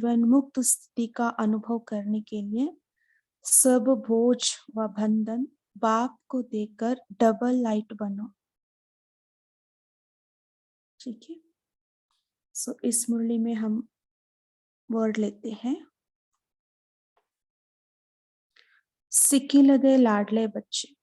जीवन मुक्त स्थिति का अनुभव करने के लिए सब बोझ व बंधन बाप को देकर डबल लाइट बनो। ठीक है, सो इस मुरली में हम वर्ड लेते हैं। सिक्किलदे लाडले बच्चे।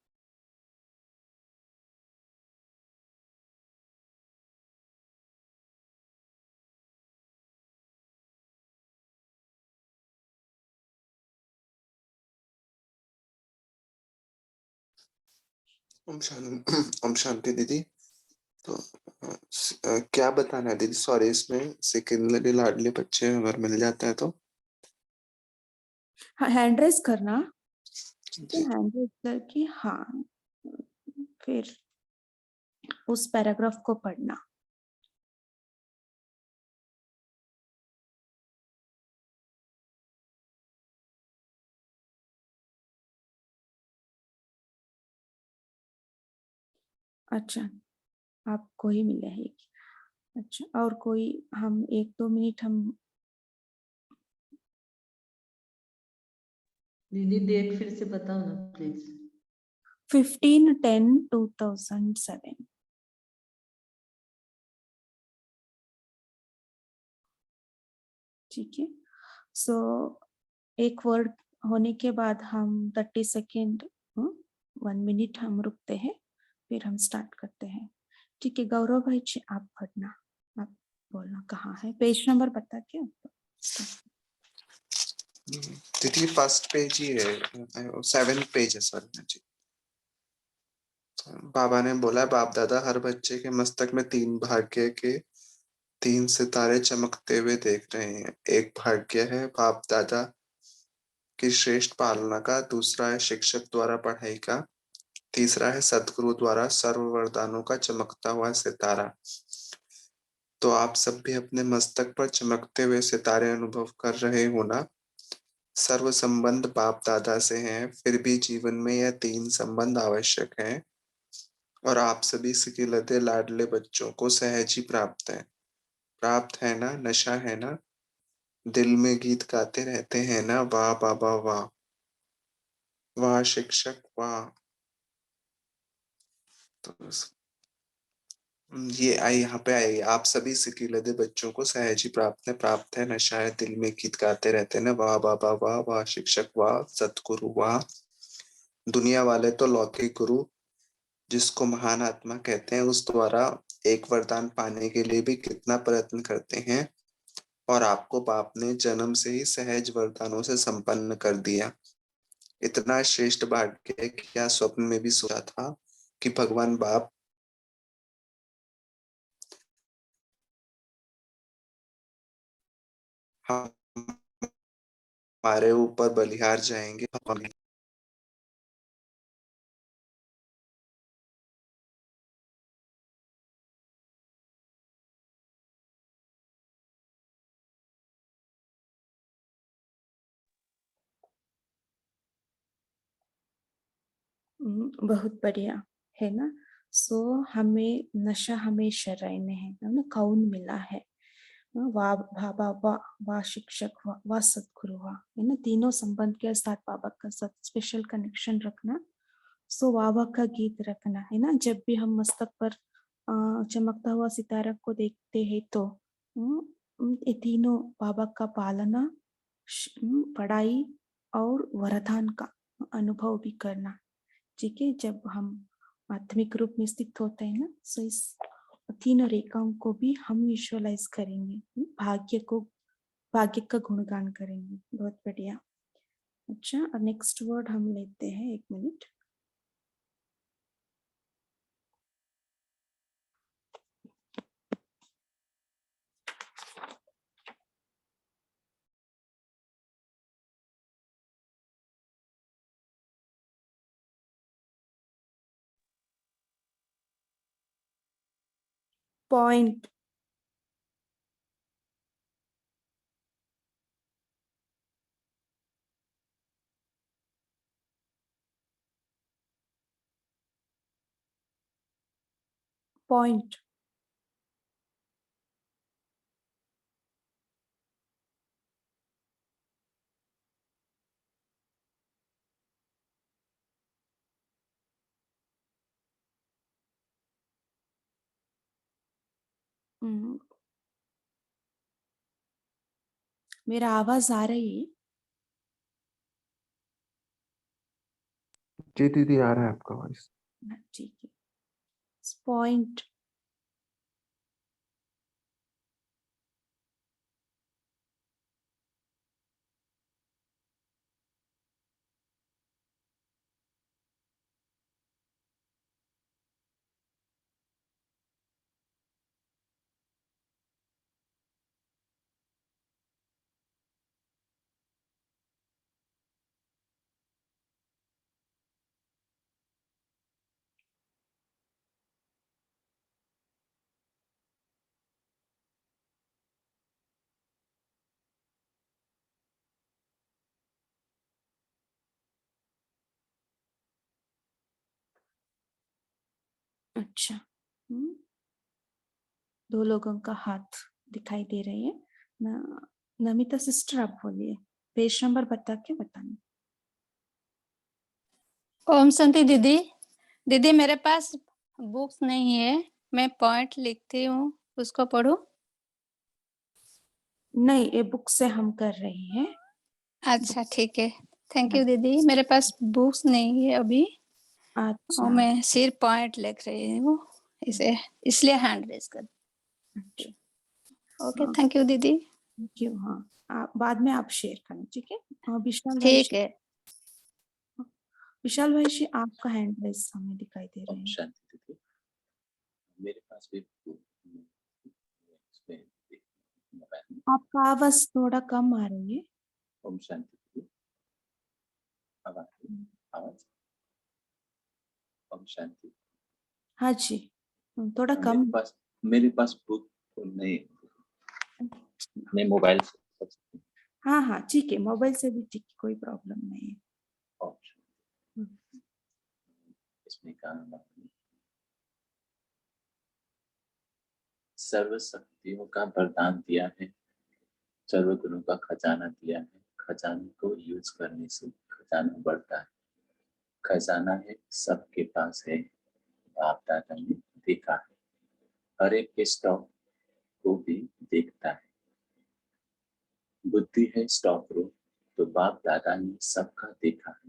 ओम शांति दीदी। तो क्या बताना है दीदी? सॉरी, इसमें सिकिंदरी लाडले बच्चे अगर मिल जाता है तो हाँ, हैंड रेस करना, जी। हैंड रेस करके हाँ, फिर उस पैराग्राफ को पढ़ना। अच्छा, आपको ही मिले है। अच्छा, और कोई हम 1-2 मिनट हम दीदी डेट फिर से बताओ ना प्लीज। 15/10/2007। ठीक है, सो एक वर्ड होने के बाद हम 30 सेकेंड 1 मिनट हम रुकते हैं, फिर हम स्टार्ट करते हैं। ठीक है, गौरव भाई जी आप पढ़ना, आप बोलना कहाँ है, पेज नंबर बता के। दीदी फर्स्ट पेज ही है, 7th पेज है सर जी। बाबा ने बोला बाप दादा हर बच्चे के मस्तक में 3 भाग्य के 3 सितारे चमकते हुए देख रहे हैं। एक भाग्य है बाप दादा की श्रेष्ठ पालना का, दूसरा है शिक्षक द्वारा पढ़ाई का, तीसरा है सदगुरु द्वारा सर्व वरदानों का चमकता हुआ सितारा। तो आप सब भी अपने मस्तक पर चमकते हुए सितारे अनुभव कर रहे हो ना। सर्व संबंध बाप दादा से हैं, फिर भी जीवन में यह 3 संबंध आवश्यक हैं और आप सभी सिकिलदे लाडले बच्चों को सहज ही प्राप्त है। प्राप्त है ना, नशा है ना, दिल में गीत गाते रहते हैं ना, वाह बाबा वाह, वाह शिक्षक वाह। तो ये आई यहाँ पे आई, आप सभी सिकिलदे बच्चों को सहज ही प्राप्त है, नशा है, दिल में गीत गाते रहते हैं ना, वाह बाबा वाह, वाह शिक्षक वाह, सतगुरु वाह। दुनिया वाले तो लौकिक गुरु जिसको महान आत्मा कहते हैं उस द्वारा एक वरदान पाने के लिए भी कितना प्रयत्न करते हैं, और आपको बाप ने जन्म से ही सहज वरदानों से संपन्न कर दिया। इतना श्रेष्ठ भाग्य है, क्या स्वप्न में भी सोचा था कि भगवान बाप हमारे ऊपर बलिहार जाएंगे। बहुत बढ़िया है ना। सो हमें नशा हमें शराय में है ना, कौन मिला है, वाह बाबा वाह, वाह शिक्षक वाह, वाह सदगुरु वाह, है ना। तीनों संबंध के साथ बाबा का साथ स्पेशल कनेक्शन रखना। सो बाबा का गीत रखना है ना। जब भी हम मस्तक पर चमकता हुआ सितारा को देखते हैं तो ये तीनों बाबा का पालना, पढ़ाई और वरदान का अनुभव भी करना। ठीक है, जब हम आत्मिक रूप में स्थित होते हैं ना, सो इस तीनों रेखाओं को भी हम विजुअलाइज करेंगे, भाग्य का गुणगान करेंगे। बहुत बढ़िया। अच्छा, अब नेक्स्ट वर्ड हम लेते हैं, 1 मिनट। पॉइंट। पॉइंट। हम्म, मेरा आवाज आ रही है? जी दीदी, आ रहा है आपका वॉइस। हाँ, ठीक है। पॉइंट। अच्छा। दो लोगों का हाथ दिखाई दे रही है। नमिता सिस्टर, आप बोलिए, पेज नंबर बता के बताना। ओम शांति दीदी। दीदी मेरे पास बुक्स नहीं है, मैं पॉइंट लिखती हूँ, उसको पढ़ूं? नहीं, ये बुक से हम कर रहे हैं। अच्छा ठीक है, थैंक यू दीदी। मेरे पास बुक्स नहीं है अभी, और अच्छा। मैं सिर्फ पॉइंट लिख रही हूँ, इसे इसलिए हैंड रेज कर। अच्छा। ओके, हाँ, थैंक यू दीदी। Thank you. हाँ, आप बाद में आप शेयर करना, ठीक है? विशाल भाई ठीक है। विशाल भाई जी, आपका हैंड रेस हमें दिखाई दे रहे ओम हैं। शांति दीदी, मेरे पास भी इसमें मोबाइल में। आपका आवाज थोड़ा कम आ रही है। ओम शांति दीदी, आवाज ओम शांति। हाँ जी, थोड़ा कम। मेरे पास बुक नहीं, मैं मोबाइल से कर सकती हाँ हाँ, ठीक है, मोबाइल से भी ठीक है, कोई प्रॉब्लम नहीं है। हूँ। इसमें कहा सर्व शक्तियों का वरदान दिया है, सर्व गुणों का खजाना दिया है। खजाने को यूज करने से खजाना बढ़ता है। खजाना है, सबके पास है, बाप दादा ने देखा है। हर एक के स्टॉक को भी देखता है। बुद्धि है स्टॉक रो, तो बाप दादा ने सबका देखा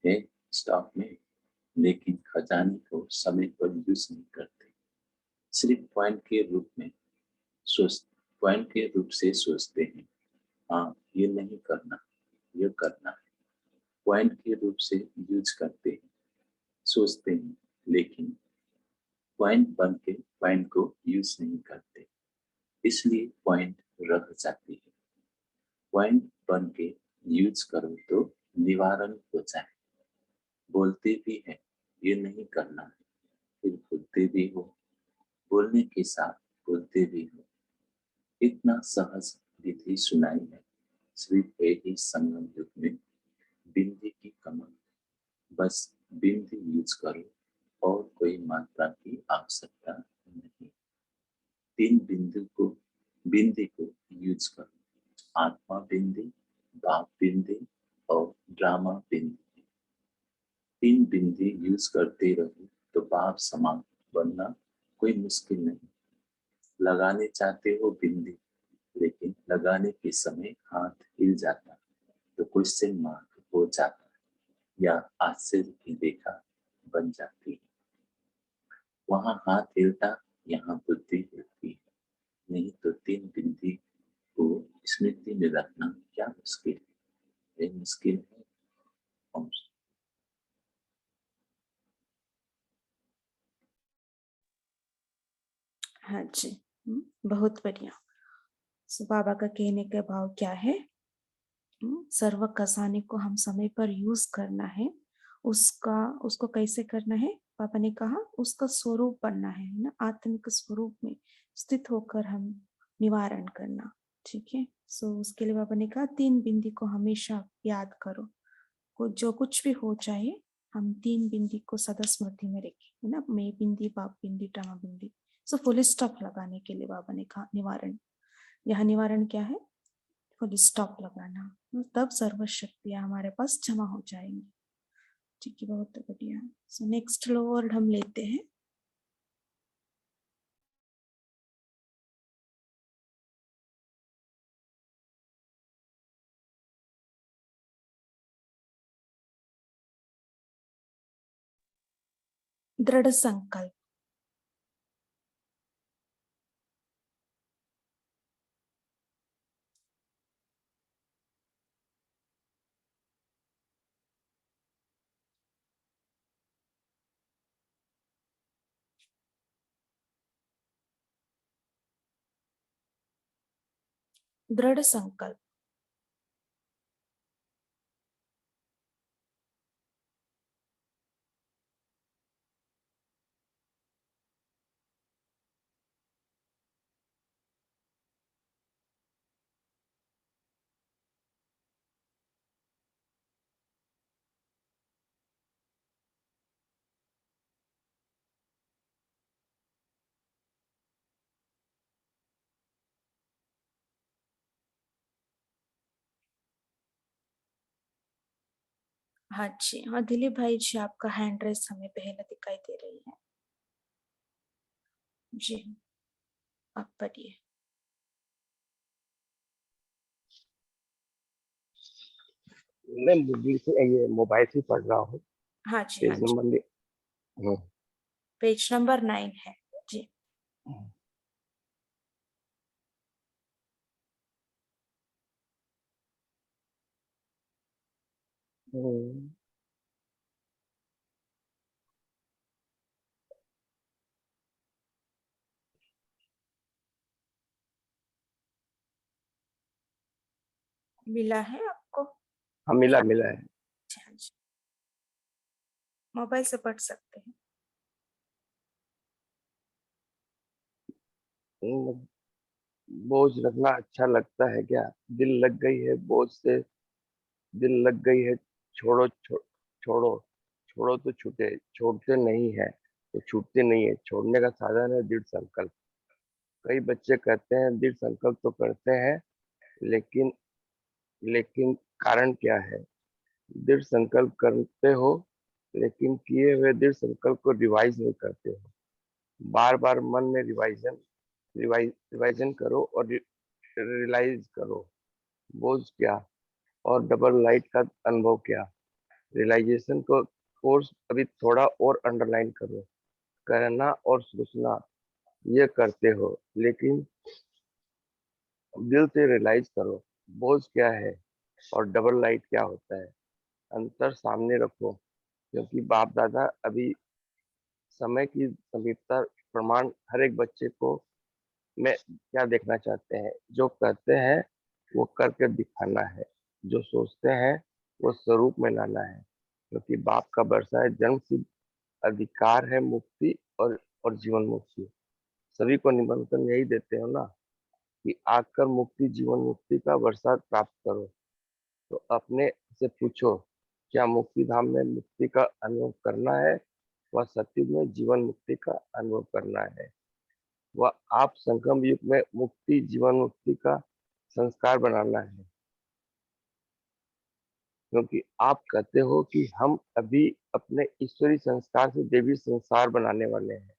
है स्टॉक में, लेकिन खजाने को समय पर यूज नहीं करते। सिर्फ पॉइंट के रूप में पॉइंट के रूप से सोचते हैं। हाँ, ये नहीं करना, ये करना है। पॉइंट के रूप से यूज करते हैं, सोचते हैं, लेकिन पॉइंट बन के पॉइंट को यूज नहीं करते, इसलिए पॉइंट रह जाती है। पॉइंट बन के यूज करो तो निवारण हो जाए। बोलते भी है, ये नहीं करना है, फिर बोलते भी हो, बोलने के साथ बोलते भी हो। इतना सहज विधि सुनाई है, सिर्फ एक ही संगम युग में बिंदी की कमर। बस बिंदी यूज करो और कोई मात्रा की आवश्यकता नहीं। तीन बिंदी को यूज करो। आत्मा बिंदी, बाप बिंदी और ड्रामा बिंदी। तीन बिंदी यूज करते रहो तो बाप समान बनना कोई मुश्किल नहीं। लगाने चाहते हो बिंदी, लेकिन लगाने के समय हाथ हिल जाता तो क्वेश्चन मार्क हो जाता या आश्चर्य की रेखा बन जाती है। वहां हाथ हिलता, यहाँ बुद्धि हिलती है। नहीं तो तीन बिंदी को स्मृति में रखना क्या मुश्किल है? मुश्किल है। हाँ जी, बहुत बढ़िया। सो बाबा का कहने का भाव क्या है? सर्व खजाने को हम समय पर यूज करना है। उसको कैसे करना है? पापा ने कहा उसका स्वरूप बनना है ना, आत्मिक स्वरूप में स्थित होकर हम निवारण करना। ठीक है। सो उसके लिए बाबा ने कहा तीन बिंदी को हमेशा याद करो। जो कुछ भी हो जाए, हम तीन बिंदी को सदा स्मृति में रखें, है ना। मैं बिंदी, बाप बिंदी, टमा बिंदी। सो फुल स्टॉप लगाने के लिए बाबा ने कहा निवारण। यहाँ निवारण क्या है? फुल स्टॉप लगाना, तब सर्व शक्तियां हमारे पास जमा हो जाएंगी। ठीक है, बहुत बढ़िया। सो नेक्स्ट वर्ड हम लेते हैं दृढ़ संकल्प, दृढ़ संकल्प, हाँ जी, हाँ दिलीप भाई जी, आपका हैंड रेस हमें पहले दिखाई दे रही है जी, आप पढ़िए। मैं मूवी से ये मोबाइल से पढ़ रहा हूँ। हाँ जी, हाँ पेज जी, नंबर पेज नंबर 9 है जी। हम्म, मिला है आपको? हाँ मिला मिला है। जी, हाँ जी, मोबाइल से पढ़ सकते हैं। हम्म, बोझ रखना अच्छा लगता है क्या? दिल लग गई है बोझ से, दिल लग गई है। छोड़ो छोड़ो तो छूटे, छोड़ते नहीं है तो छूटते नहीं है। छोड़ने का साधन है दृढ़ संकल्प। कई बच्चे कहते हैं दृढ़ संकल्प तो करते हैं, लेकिन लेकिन कारण क्या है? दृढ़ संकल्प करते हो, लेकिन किए हुए दृढ़ संकल्प को रिवाइज नहीं करते हो। बार बार मन में रिवाइजन करो और रियलाइज करो। बोझ क्या और डबल लाइट का अनुभव क्या? रियलाइजेशन को कोर्स अभी थोड़ा और अंडरलाइन करो। करना और सोचना ये करते हो, लेकिन दिल से रियलाइज करो। बोझ क्या है और डबल लाइट क्या होता है? अंतर सामने रखो, क्योंकि बाप दादा अभी समय की समीपता प्रमाण हर एक बच्चे को में क्या देखना चाहते हैं। जो करते हैं वो करके दिखाना है, जो सोचते हैं वो स्वरूप में लाना है। क्योंकि बाप का वर्षा है जन्म सिद्ध अधिकार है मुक्ति और जीवन मुक्ति। सभी को निमंत्रण यही देते हो ना कि आकर मुक्ति जीवन मुक्ति का वर्षा प्राप्त करो। तो अपने से पूछो, क्या मुक्ति धाम में मुक्ति का अनुभव करना है, वह सत्युग में जीवन मुक्ति का अनुभव करना है? वह आप संगम युग में मुक्ति जीवन मुक्ति का संस्कार बनाना है। क्योंकि आप कहते हो कि हम अभी अपने ईश्वरी संस्कार से देवी संसार बनाने वाले हैं,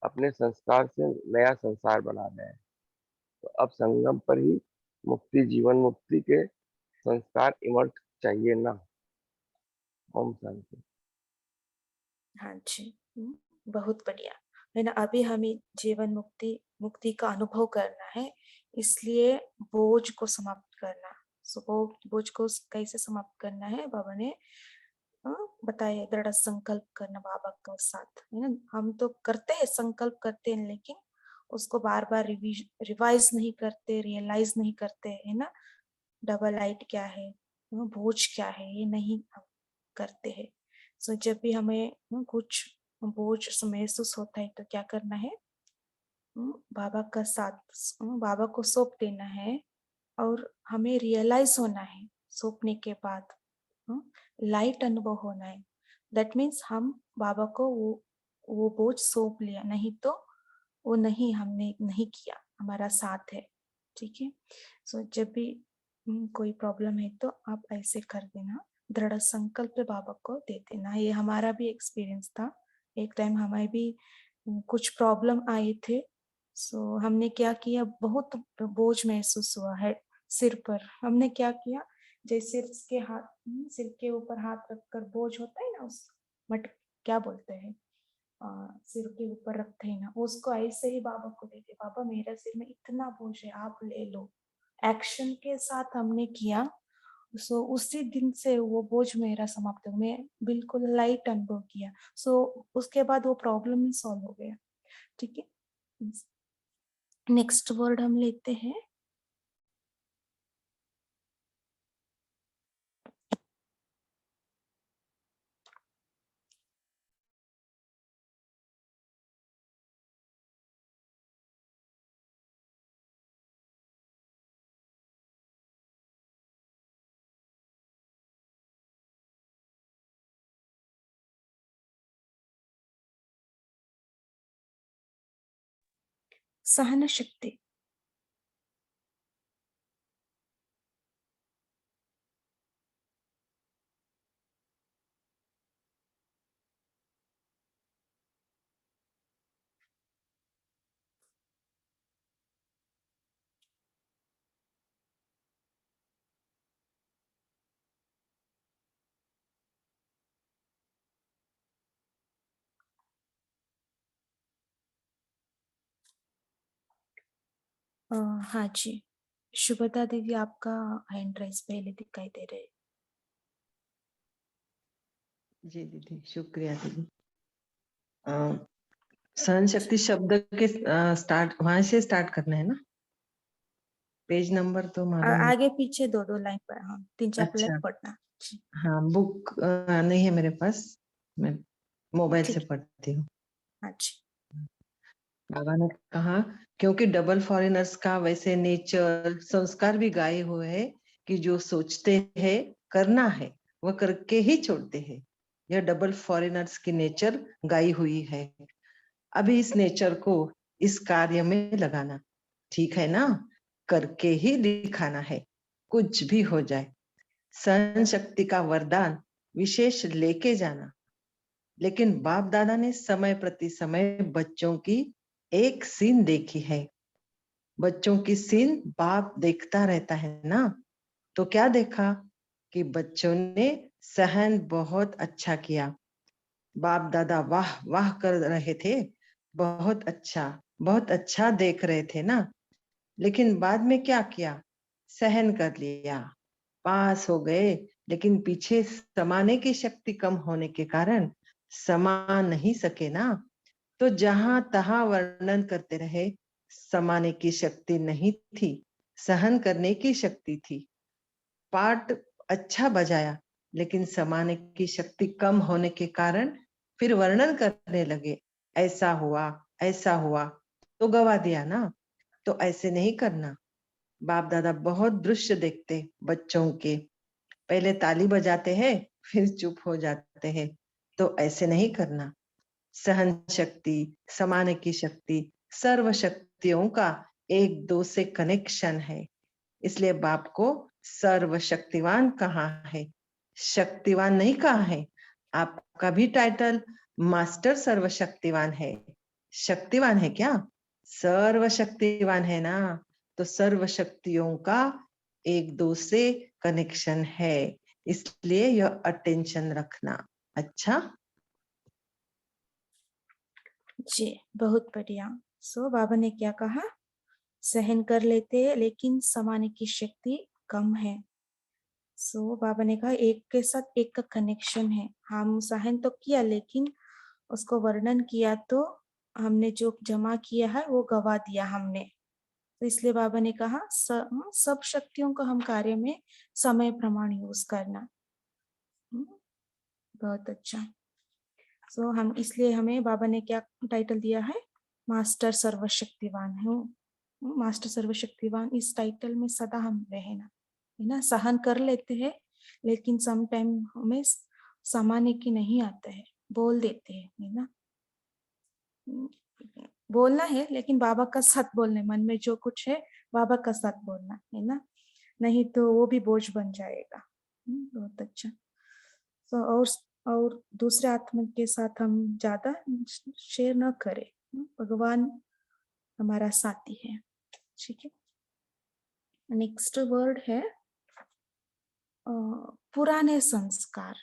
अपने संस्कार से नया संसार बना रहे हैं। तो अब संगम पर ही मुक्ति जीवन मुक्ति के संस्कार इमर्ज चाहिए ना। ओम शांति। हाँ जी, बहुत बढ़िया है ना। अभी हमें जीवन मुक्ति मुक्ति का अनुभव करना है, इसलिए बोझ को समाप्त करना। सो बोझ को कैसे समाप्त करना है बाबा ने बताया। दृढ़ संकल्प करना बाबा के साथ है ना। हम तो करते हैं, संकल्प करते हैं, लेकिन उसको बार बार रिवाइज नहीं करते, रियलाइज नहीं करते है ना। डबल लाइट क्या है, बोझ क्या है, ये नहीं हम करते हैं। सो जब भी हमें कुछ बोझ महसूस होता है तो क्या करना है, बाबा का साथ, बाबा को सौंप देना है। और हमें रियलाइज होना है सौंपने के बाद, लाइट अनुभव होना है। दैट मीन्स हम बाबा को वो बोझ सौंप लिया, नहीं तो वो नहीं, हमने नहीं किया, हमारा साथ है। ठीक है। सो जब भी कोई प्रॉब्लम है तो आप ऐसे कर देना, दृढ़ संकल्प बाबा को दे देना। ये हमारा भी एक्सपीरियंस था। एक टाइम हमें भी कुछ प्रॉब्लम आए थे। सो हमने क्या किया, बहुत बोझ महसूस हुआ है सिर पर। हमने क्या किया, जैसे इसके हाथ, सिर के ऊपर हाथ रखकर बोझ होता है ना, उस मट क्या बोलते हैं, सिर के ऊपर रखते हैं ना, उसको ऐसे ही बाबा को देते, बाबा मेरा सिर में इतना बोझ है, आप ले लो। एक्शन के साथ हमने किया, सो उसी दिन से वो बोझ मेरा समाप्त हो, मैं बिल्कुल लाइट अनुभव किया। सो उसके बाद वो प्रॉब्लम ही सॉल्व हो गया। ठीक है, नेक्स्ट वर्ड हम लेते हैं सहन शक्ति। हाँ जी, शुभदा दीदी आपका हैंड राइज पहले दिखाई दे रहे। जी दीदी, शुक्रिया दीदी। सहन शक्ति शब्द के स्टार्ट वहां से स्टार्ट करना है ना? पेज नंबर तो मालूम नहीं। आगे पीछे दो दो लाइन पर, हाँ 3-4 लाइन अच्छा, पढ़ना जी। हाँ बुक नहीं है मेरे पास, मैं मोबाइल से ठीक है, पढ़ती हूँ। हाँ जी। बाबा ने कहा क्योंकि डबल फॉरेनर्स का वैसे नेचर संस्कार भी गाए हुए है कि जो सोचते हैं करना है वह करके ही छोड़ते हैं। यह डबल फॉरेनर्स की नेचर गाई हुई है। अभी इस नेचर को इस कार्य में लगाना, ठीक है ना? करके ही दिखाना है, कुछ भी हो जाए। सहन शक्ति का वरदान विशेष लेके जाना। लेकिन बाप दादा ने समय प्रति समय बच्चों की एक सीन देखी है। बच्चों की सीन बाप देखता रहता है ना, तो क्या देखा कि बच्चों ने सहन बहुत अच्छा किया। बाप दादा वाह वाह कर रहे थे, बहुत अच्छा देख रहे थे ना। लेकिन बाद में क्या किया? सहन कर लिया, पास हो गए, लेकिन पीछे समाने की शक्ति कम होने के कारण समा नहीं सके ना। तो जहां तहां वर्णन करते रहे, समाने की शक्ति नहीं थी, सहन करने की शक्ति थी। पाठ अच्छा बजाया, लेकिन समाने की शक्ति कम होने के कारण फिर वर्णन करने लगे, ऐसा हुआ, तो गवा दिया ना। तो ऐसे नहीं करना। बाप दादा बहुत दृश्य देखते बच्चों के, पहले ताली बजाते हैं फिर चुप हो जाते हैं, तो ऐसे नहीं करना। सहन शक्ति, समाने की शक्ति, सर्व शक्तियों का एक दो से कनेक्शन है। इसलिए बाप को सर्वशक्तिवान कहा है, शक्तिवान नहीं कहा है। आपका भी टाइटल मास्टर सर्वशक्तिवान है, शक्तिवान है क्या? सर्वशक्तिवान है ना। तो सर्व शक्तियों का एक दो से कनेक्शन है, इसलिए यह अटेंशन रखना। अच्छा जी, बहुत बढ़िया। सो बाबा ने क्या कहा? सहन कर लेते हैं लेकिन समाने की शक्ति कम है। सो बाबा ने कहा एक के साथ एक का कनेक्शन है। हम सहन तो किया लेकिन उसको वर्णन किया तो हमने जो जमा किया है वो गवा दिया हमने। तो इसलिए बाबा ने कहा सब शक्तियों को हम कार्य में समय प्रमाण यूज करना। बहुत अच्छा। सो हम इसलिए हमें बाबा ने क्या टाइटल दिया है? मास्टर सर्वशक्तिवान हूँ। मास्टर सर्वशक्तिवान इस टाइटल में सदा हम रहना, है ना। सहन कर लेते हैं लेकिन सम टाइम हमें समाने की नहीं आता है, बोल देते हैं, है ना। बोलना है लेकिन बाबा का साथ बोलना है, मन में जो कुछ है बाबा का साथ बोलना है ना, नहीं तो वो भी बोझ बन जाएगा। बहुत अच्छा। तो और दूसरे आत्मा के साथ हम ज्यादा शेयर न करें। भगवान हमारा साथी है। ठीक है, नेक्स्ट वर्ड है पुराने संस्कार।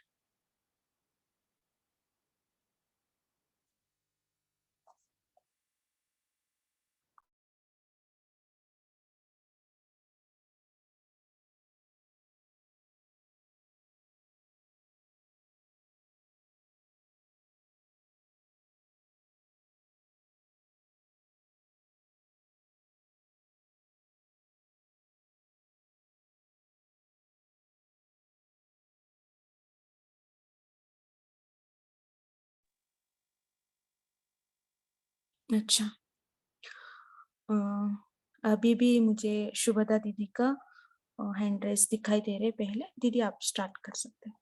अच्छा, अभी भी मुझे शुभदा दीदी का हैंड रेस दिखाई दे रहे। पहले दीदी आप स्टार्ट कर सकते हैं।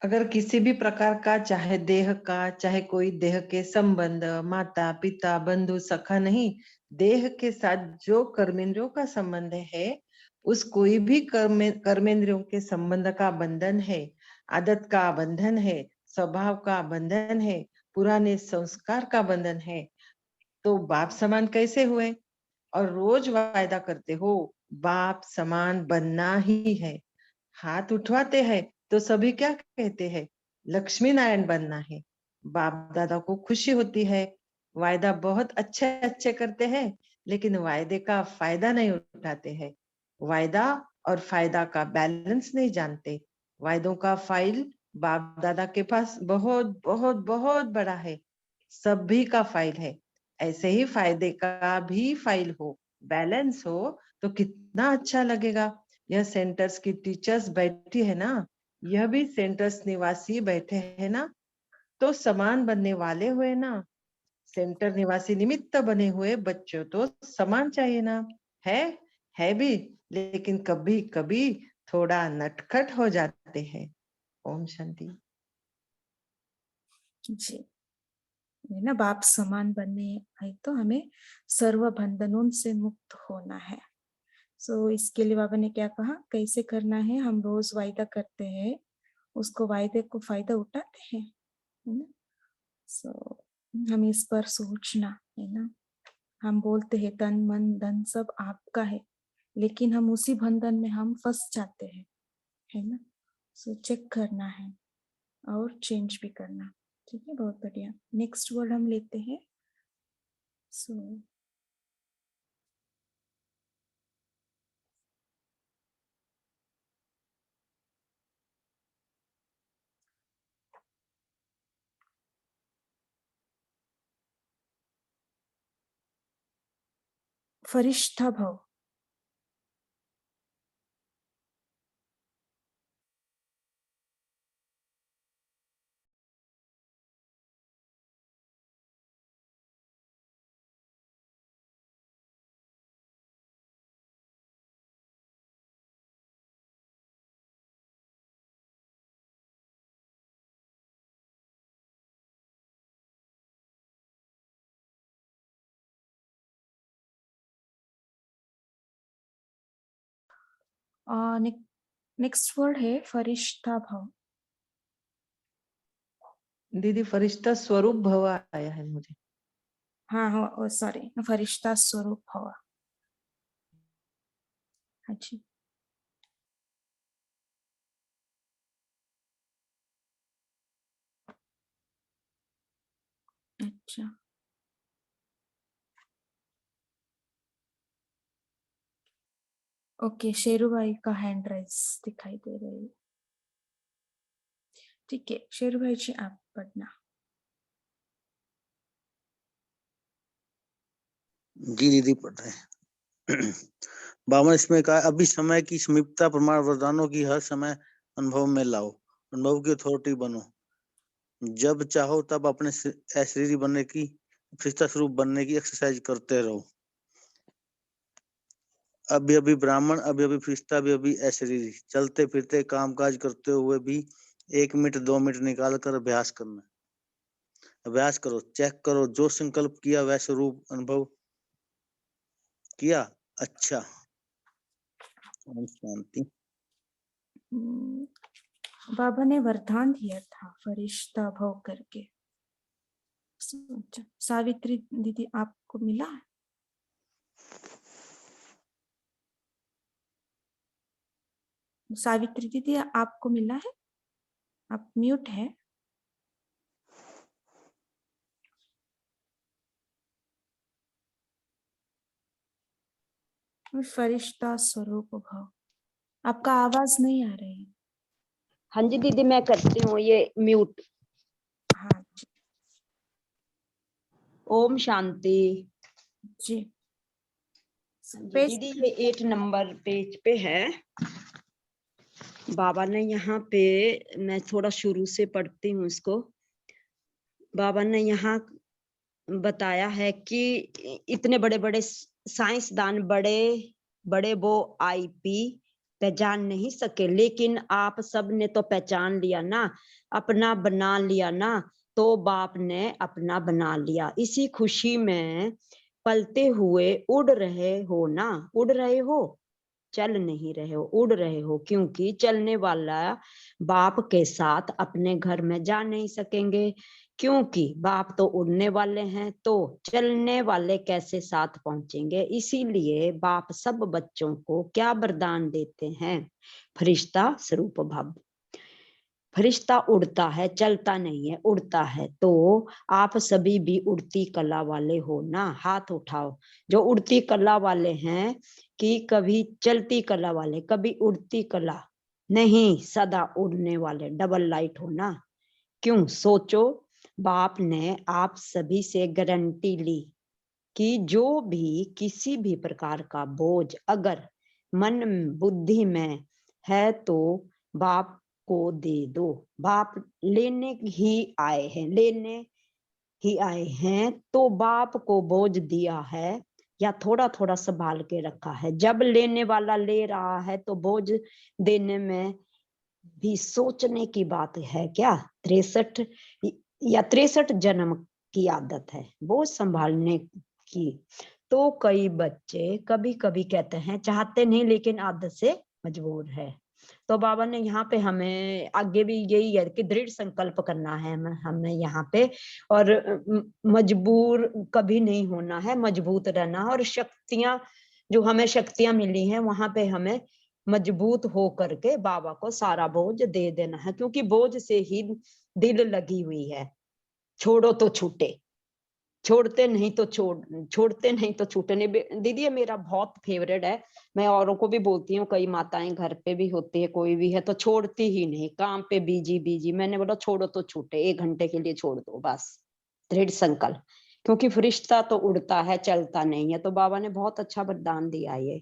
अगर किसी भी प्रकार का, चाहे देह का, चाहे कोई देह के संबंध, माता पिता बंधु सखा नहीं, देह के साथ जो कर्मेंद्रियों का संबंध है, उस कोई भी कर्मेंद्रियों के संबंध का बंधन है, आदत का बंधन है, स्वभाव का बंधन है, पुराने संस्कार का बंधन है, तो बाप समान कैसे हुए? और रोज वायदा करते हो बाप समान बनना ही है, हाथ उठवाते हैं तो सभी क्या कहते हैं? लक्ष्मी नारायण बनना है। बाप दादा को खुशी होती है, वायदा बहुत अच्छे अच्छे करते हैं, लेकिन वायदे का फायदा नहीं उठाते हैं, वायदा और फायदा का बैलेंस नहीं जानते। वायदों का फाइल बाप दादा के पास बहुत बहुत बहुत बड़ा है, सभी का फाइल है। ऐसे ही फायदे का भी फाइल हो, बैलेंस हो, तो कितना अच्छा लगेगा। यह सेंटर्स की टीचर्स बैठी है ना, यह भी सेंटर्स निवासी बैठे हैं ना, तो समान बनने वाले हुए ना। सेंटर निवासी निमित्त बने हुए बच्चों तो समान चाहिए ना। है भी, लेकिन कभी कभी थोड़ा नटखट हो जाते हैं। ओम शांति। जी, है ना, बाप समान बनने है तो हमें सर्व बंधनों से मुक्त होना है। सो इसके लिए बाबा ने क्या कहा, कैसे करना है? हम रोज वायदा करते हैं, उसको वायदे को फायदा उठाते हैं, है ना। सो हम इस पर सोचना है ना। हम बोलते हैं तन मन धन सब आपका है, लेकिन हम उसी बंधन में हम फंस जाते हैं, है ना। सो चेक करना है और चेंज भी करना। ठीक है, बहुत बढ़िया। नेक्स्ट वर्ड हम लेते हैं। सो फरिश्ता भव। नेक्स्ट वर्ड है फरिश्ता भव। दीदी फरिश्ता स्वरूप भव आया है मुझे। हाँ हाँ, सॉरी, फरिश्ता स्वरूप भव। हाँ जी। अच्छा, ओके, शेरू भाई का हैंड राइज दिखाई दे रही है। ठीक है, शेरू भाई जी आप पढ़ना। जी दीदी पढ़ रहे हैं। बावन इसमें कहा, अभी समय की समीपता प्रमाण वरदानों की हर समय अनुभव में लाओ, अनुभव की अथॉरिटी बनो। जब चाहो तब अपने अशरीरी बनने की, फरिश्ता स्वरूप बनने की एक्सरसाइज करते रहो। अभी अभी ब्राह्मण, अभी अभी फरिश्ता, अभी अभी अशरीरी, चलते फिरते काम काज करते हुए भी 1 मिनट 2 मिनट निकाल कर अभ्यास करना। अभ्यास करो, चेक करो, जो संकल्प किया वह स्वरूप अनुभव किया। अच्छा, ओम शांति। बाबा ने वरदान दिया था फरिश्ता भव करके। सावित्री दीदी आपको मिला है? सावित्री दीदी आपको मिला है? आप म्यूट है। फरिश्ता स्वरूप भव, आपका आवाज नहीं आ रही है। हाँ जी दीदी, मैं करती हूँ ये म्यूट। हाँ जी। ओम शांति जी। दीदी, ये 8 नंबर पेज पे है। बाबा ने यहाँ पे, मैं थोड़ा शुरू से पढ़ती हूँ इसको। बाबा ने यहाँ बताया है कि इतने बड़े बड़े साइंसदान, बड़े बड़े वो आईपी पहचान नहीं सके, लेकिन आप सब ने तो पहचान लिया ना, अपना बना लिया ना, तो बाप ने अपना बना लिया। इसी खुशी में पलते हुए उड़ रहे हो ना, उड़ रहे हो, चल नहीं रहे हो, उड़ रहे हो, क्योंकि चलने वाला बाप के साथ अपने घर में जा नहीं सकेंगे, क्योंकि बाप तो उड़ने वाले हैं, तो चलने वाले कैसे साथ पहुंचेंगे। इसीलिए बाप सब बच्चों को क्या वरदान देते हैं? फरिश्ता स्वरूप भव। फरिश्ता उड़ता है, चलता नहीं है, उड़ता है। तो आप सभी भी उड़ती कला वाले हो ना, हाथ उठाओ जो उड़ती कला वाले हैं, कि कभी चलती कला वाले, कभी उड़ती कला नहीं, सदा उड़ने वाले, डबल लाइट हो ना। क्यों? सोचो, बाप ने आप सभी से गारंटी ली कि जो भी किसी भी प्रकार का बोझ अगर मन बुद्धि में है तो बाप को दे दो। बाप लेने ही आए हैं, लेने ही आए हैं, तो बाप को बोझ दिया है या थोड़ा थोड़ा संभाल के रखा है। जब लेने वाला ले रहा है तो बोझ देने में भी सोचने की बात है क्या? 63 या 63 जन्म की आदत है बोझ संभालने की। तो कई बच्चे कभी कभी कहते हैं चाहते नहीं, लेकिन आदत से मजबूर है। तो बाबा ने यहाँ पे हमें आगे भी यही है कि दृढ़ संकल्प करना है हमें यहाँ पे, और मजबूर कभी नहीं होना है, मजबूत रहना है। और शक्तियां, जो हमें शक्तियां मिली हैं, वहां पे हमें मजबूत हो करके बाबा को सारा बोझ दे देना है, क्योंकि बोझ से ही दिल लगी हुई है। छोड़ो तो छूटे, छोड़ते नहीं तो छोड़ते नहीं तो छूटे नहीं। दीदी ये मेरा बहुत फेवरेट है, मैं औरों को भी बोलती हूँ, कई माताएं घर पे भी होती है, कोई भी है तो छोड़ती ही नहीं, काम पे बीजी बीजी। मैंने बोला छोड़ो तो छूटे, 1 घंटे के लिए छोड़ दो बस, दृढ़ संकल्प। क्योंकि फरिश्ता तो उड़ता है, चलता नहीं है। तो बाबा ने बहुत अच्छा वरदान दिया ये।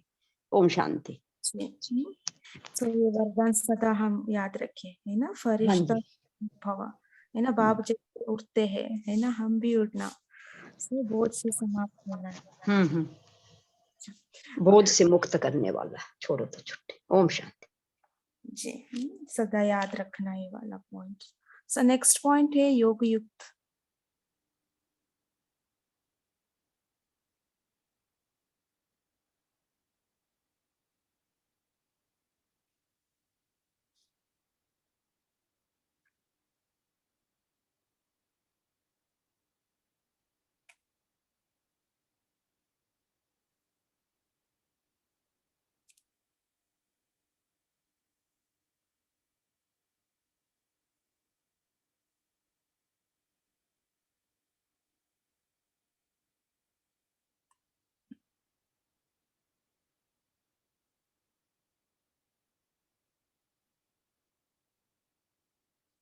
ओम शांति। तो ये वरदान सदा हम याद रखें, है ना। फरिश्ता हाँ भव, है ना। बाप जैसे उड़ते हैं, है ना, हम भी उड़ना, से बोझ से समाप्त होना है। बोझ से मुक्त करने वाला, छोड़ो तो छूटे। ओम शांति जी। सदा याद रखना ये वाला पॉइंट। सो नेक्स्ट पॉइंट है योग युक्त।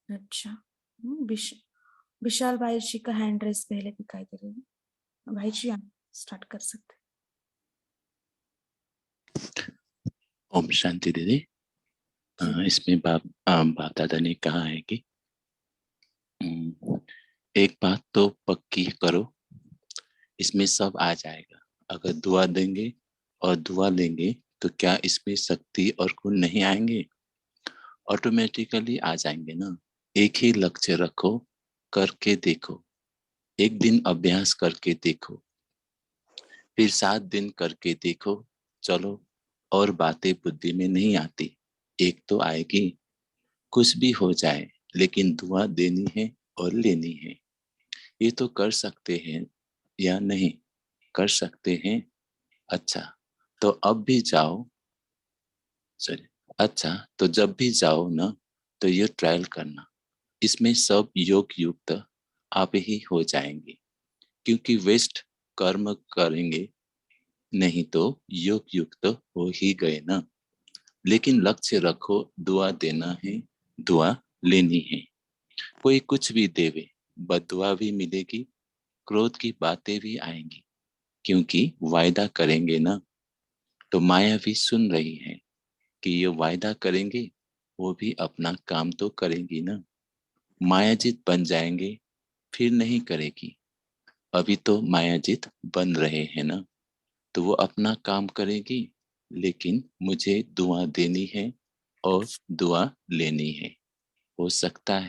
अच्छा, विशाल भाई जी का हैंड रेस पहले दिखाई दे रही है। भाई जी आप स्टार्ट कर सकते। ओम शांति दीदी। इसमें बाप दादा ने कहा है कि एक बात तो पक्की करो, इसमें सब आ जाएगा। अगर दुआ देंगे और दुआ लेंगे तो क्या इसमें शक्ति और गुण नहीं आएंगे? ऑटोमेटिकली आ जाएंगे ना। एक ही लक्ष्य रखो, करके देखो। एक दिन अभ्यास करके देखो, फिर 7 दिन करके देखो। चलो, और बातें बुद्धि में नहीं आती, एक तो आएगी। कुछ भी हो जाए, लेकिन दुआ देनी है और लेनी है। ये तो कर सकते हैं या नहीं कर सकते हैं? अच्छा, तो अब भी जाओ। सॉरी, अच्छा तो जब भी जाओ ना, तो ये ट्रायल करना। इसमें सब योग युक्त आप ही हो जाएंगे, क्योंकि वेस्ट कर्म करेंगे नहीं तो योग युक्त हो ही गए ना। लेकिन लक्ष्य रखो, दुआ देना है, दुआ लेनी है। कोई कुछ भी देवे, बदुआ भी मिलेगी, क्रोध की बातें भी आएंगी, क्योंकि वायदा करेंगे ना। तो माया भी सुन रही है कि ये वायदा करेंगे, वो भी अपना काम तो करेंगी ना। मायाजित बन जाएंगे, फिर नहीं करेगी। अभी तो मायाजीत बन रहे हैं ना, तो वो अपना काम करेगी, लेकिन मुझे दुआ देनी है और दुआ लेनी है। हो सकता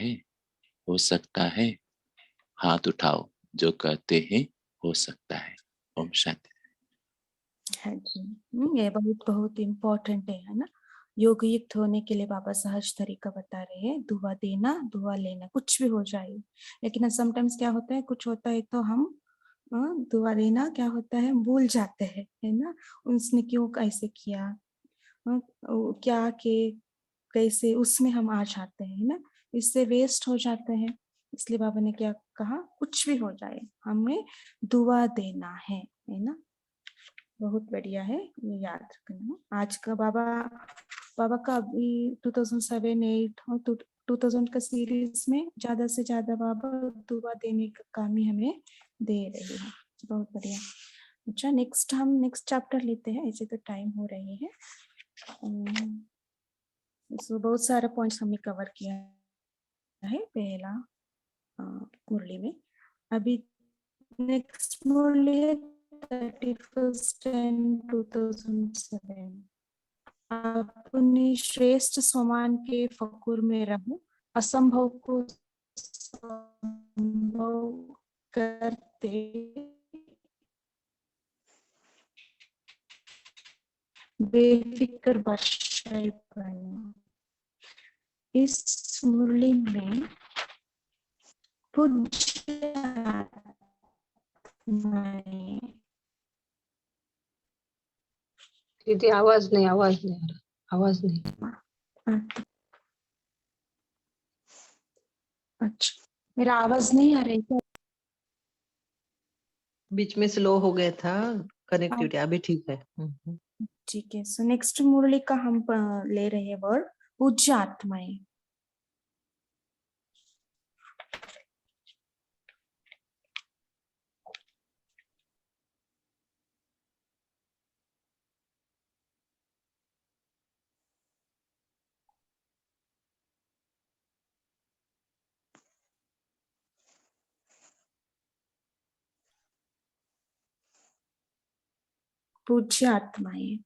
है, हाथ उठाओ जो कहते हैं हो सकता है। ओम शांति। है जी। ये बहुत बहुत इम्पोर्टेंट है ना। योग युक्त होने के लिए बाबा सहज तरीका बता रहे हैं, दुआ देना दुआ लेना, कुछ भी हो जाए। लेकिन समटाइम्स क्या होता है, कुछ होता है तो हम दुआ देना क्या होता है भूल जाते हैं, है ना। उसने क्यों ऐसे किया, क्या के कैसे, उसमें हम आ जाते हैं ना, इससे वेस्ट हो जाते हैं। इसलिए बाबा ने क्या कहा, कुछ भी हो जाए हमें दुआ देना है ना। बहुत बढ़िया है, ये याद रखना। आज का बाबा का अभी 2007-8 और 2000 का सीरीज में ज्यादा से ज्यादा बाबा दुआ देने का काम ही हमें दे रहे हैं। बहुत बढ़िया। अच्छा, हम नेक्स्ट चैप्टर लेते हैं, ऐसे तो टाइम हो रही है। सो बहुत सारा पॉइंट्स हमने कवर किया है पहला मुरली में। अभी नेक्स्ट मुरली है 31/10/2007। अपने श्रेष्ठ समान के फकुर में रहो, असंभव को संभव करते बेफिक्र बादशाह बनो। इस मुरली में पूज्य आत्माएं, दीदी आवाज नहीं आ रहा, आवाज नहीं। अच्छा, मेरा आवाज नहीं आ रही है? बीच में स्लो हो गया था कनेक्टिविटी, अभी ठीक है। ठीक है। सो नेक्स्ट मुरली का हम ले रहे हैं वर्ड पूज्य आत्माएं। पूज्य आत्माएं।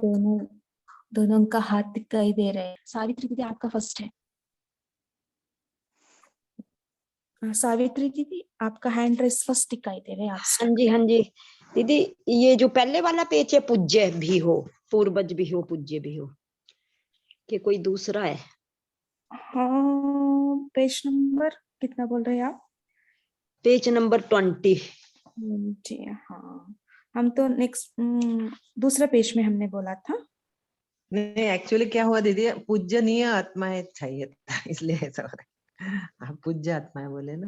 दोनों दोनों का हाथ दिखाई दे रहे हैं। सावित्री दीदी आपका फर्स्ट है। सावित्री दीदी आपका हैंड रेस फर्स्ट दिखाई दे रहे हैं। आप हाँ जी, हाँ जी दीदी, ये जो पहले वाला पेज है पूज्य भी हो, पूर्वज भी हो, पूज्य भी हो, कि कोई दूसरा है? हाँ, पेज नंबर कितना बोल रहे हैं आप? Page number 20। जी हाँ, हम तो नेक्स्ट दूसरा पेज में हमने बोला था। नहीं, एक्चुअली क्या हुआ दीदी, पूजनीय आत्माएं चाहिए था, इसलिए ऐसा हो रहा है। आप पूज्य आत्माएं बोले ना?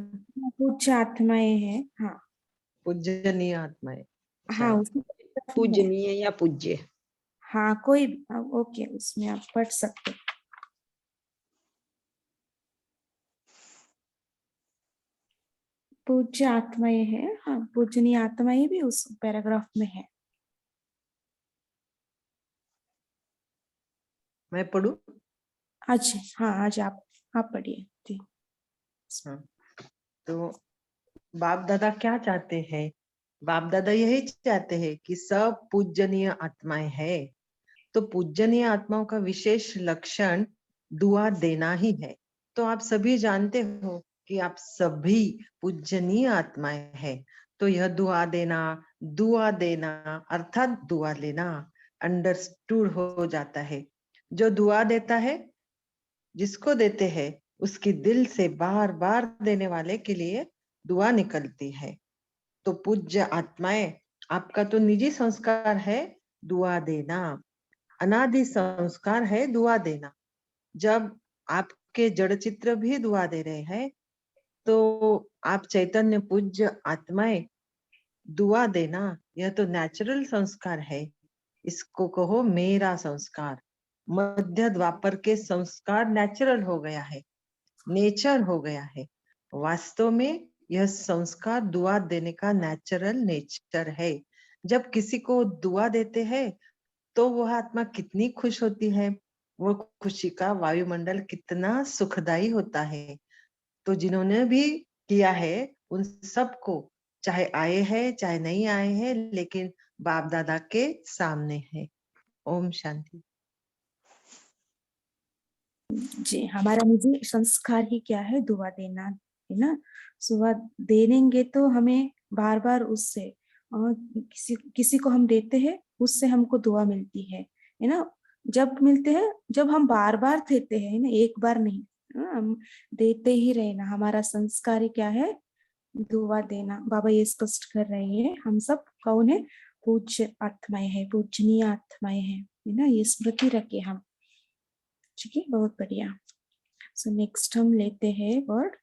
पूज्य आत्माएं हैं। हाँ पूजनीय आत्माएं। हाँ, पूजनीय या पूज्य, हाँ कोई ओके, उसमें आप पढ़ सकते। पूज्य आत्माएं है, हाँ पूजनीय आत्माएं भी उस पैराग्राफ में है। मैं पढ़ूं? आज हाँ, आज आप पढ़िए जी। तो बाप दादा क्या चाहते हैं? बाप दादा यही चाहते हैं कि सब पूजनीय आत्माएं है, तो पूजनीय आत्माओं का विशेष लक्षण दुआ देना ही है। तो आप सभी जानते हो कि आप सभी पूजनीय आत्माएं हैं, तो यह दुआ देना अर्थात दुआ लेना अंडरस्टूड हो जाता है। जो दुआ देता है, जिसको देते हैं, उसकी दिल से बार बार देने वाले के लिए दुआ निकलती है। तो पूज्य आत्माएं, आपका तो निजी संस्कार है दुआ देना, अनादि संस्कार है दुआ देना। जब आपके जड़ चित्र भी दुआ दे रहे हैं, तो आप चैतन्य पूज्य आत्माएं दुआ देना, यह तो नेचुरल संस्कार है। इसको कहो मेरा संस्कार। मध्य द्वापर के संस्कार नेचुरल हो गया है, नेचर हो गया है। वास्तव में यह संस्कार दुआ देने का नेचुरल नेचर है। जब किसी को दुआ देते हैं तो वह आत्मा कितनी खुश होती है, वो खुशी का वायुमंडल कितना सुखदाई होता है। तो जिन्होंने भी किया है उन सबको, चाहे आए हैं चाहे नहीं आए हैं, लेकिन बाप दादा के सामने है। ओम शांति। जी, हमारा निजी संस्कार ही क्या है? दुआ देना, है ना। दुआ देंगे तो हमें बार बार उससे किसी को हम देते हैं, उससे हमको दुआ मिलती है ना। जब मिलते हैं, जब हम बार बार देते हैं ना, एक बार नहीं, हम देते ही रहना। हमारा संस्कार ही क्या है? दुआ देना। बाबा ये स्पष्ट कर रहे हैं, हम सब कौन है? पूज्य आत्माएं है, पूजनीय आत्माएं है ना। ये स्मृति रखे हम। ठीक है, बहुत बढ़िया। सो नेक्स्ट हम लेते हैं वर्ड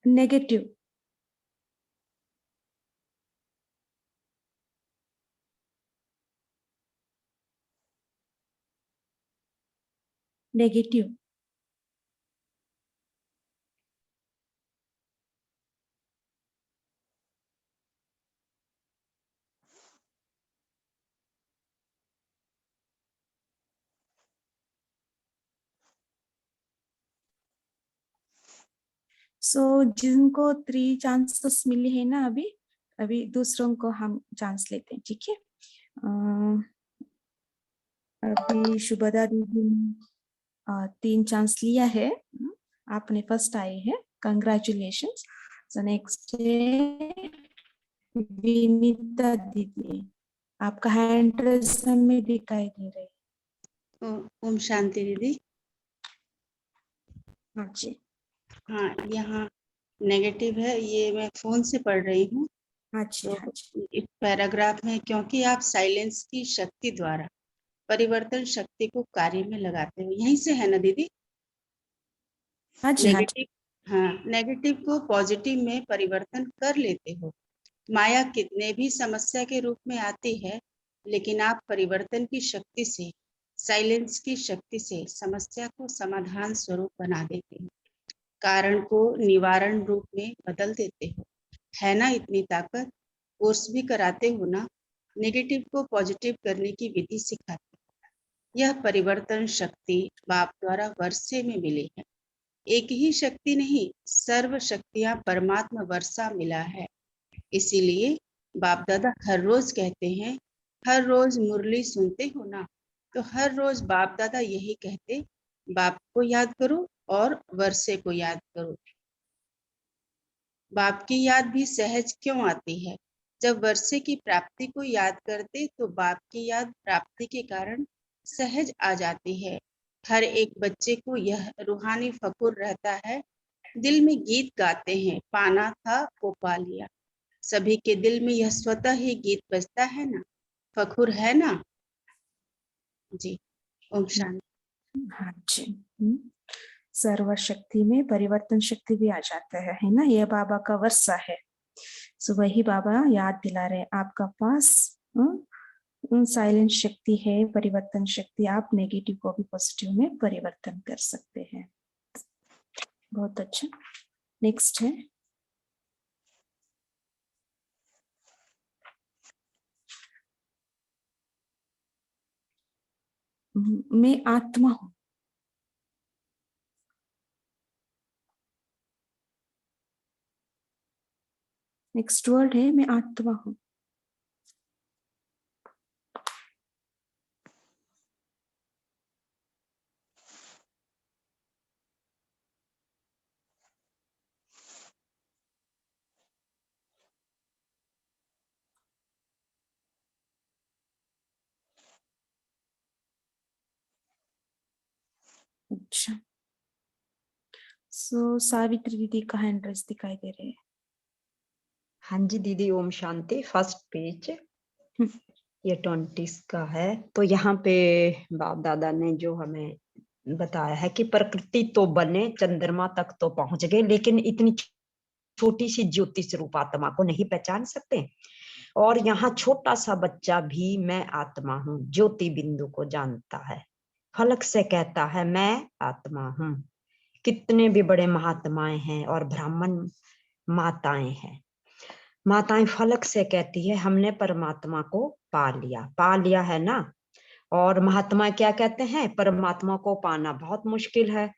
नेगेटिव। नेगेटिव। सो जिनको 3 चांसेस मिले हैं ना, अभी दूसरों को हम चांस लेते हैं। ठीक है, अभी शुभदा दीदी ने 3 चांस लिया है, आपने फर्स्ट आए हैं, कंग्रेचुलेशन। सो नेक्स्ट विनीता दीदी, आपका हैंड रेस में दिखाई दे रहा है। ओम शांति दीदी। हाँ जी। हाँ, यहाँ नेगेटिव है, ये मैं फोन से पढ़ रही हूँ। हाँ जी, तो हाँ जी। एक पैराग्राफ में, क्योंकि आप साइलेंस की शक्ति द्वारा परिवर्तन शक्ति को कार्य में लगाते हो, यहीं से है ना दीदी? हाँ जी, हाँ जी। नेगेटिव, हाँ, नेगेटिव को पॉजिटिव में परिवर्तन कर लेते हो। माया कितने भी समस्या के रूप में आती है, लेकिन आप परिवर्तन की शक्ति से, साइलेंस की शक्ति से समस्या को समाधान स्वरूप बना देते हो, कारण को निवारण रूप में बदल देते हो। है ना इतनी ताकत? कोर्स भी कराते हो ना, नेगेटिव को पॉजिटिव करने की विधि सिखाते हो। यह परिवर्तन शक्ति बाप द्वारा वर्षे में मिली है। एक ही शक्ति नहीं, सर्व शक्तियां परमात्मा वर्षा मिला है। इसीलिए बाप दादा हर रोज कहते हैं, हर रोज मुरली सुनते हो ना, तो हर रोज बाप दादा यही कहते, बाप को याद करो और वर्षे को याद करो। बाप की याद भी सहज क्यों आती है? जब वर्षे की प्राप्ति को याद करते तो बाप की याद प्राप्ति के कारण सहज आ जाती है। हर एक बच्चे को यह रूहानी फकुर रहता है, दिल में गीत गाते हैं, पाना था वो पा लिया। सभी के दिल में यह स्वतः ही गीत बजता है ना, फकुर है ना जी। ओम शांति। हाँ जी। सर्वशक्ति में परिवर्तन शक्ति भी आ जाता है ना। ये बाबा का वर्षा है। सो वही बाबा याद दिला रहे, आपका पास साइलेंट शक्ति है, परिवर्तन शक्ति। आप नेगेटिव को भी पॉजिटिव में परिवर्तन कर सकते हैं। बहुत अच्छा। नेक्स्ट है मैं आत्मा हूं। नेक्स्ट वर्ड है मैं आत्मा हूं। अच्छा, सो सावित्री दीदी का हैंड रेस दिखाई दे रहे हैं। हाँ जी दीदी, ओम शांति। फर्स्ट पेज ये 20 का है। तो यहाँ पे बाप दादा ने जो हमें बताया है कि प्रकृति तो बने, चंद्रमा तक तो पहुंच गए, लेकिन इतनी छोटी सी ज्योतिष रूप आत्मा को नहीं पहचान सकते। और यहाँ छोटा सा बच्चा भी मैं आत्मा हूँ ज्योति बिंदु को जानता है, फलक से कहता है मैं आत्मा हूँ। कितने भी बड़े महात्माएं हैं और ब्राह्मण माताएं हैं, माताएं फलक से कहती है हमने परमात्मा को पा लिया है ना। और महात्मा क्या कहते हैं, परमात्मा को पाना बहुत मुश्किल है।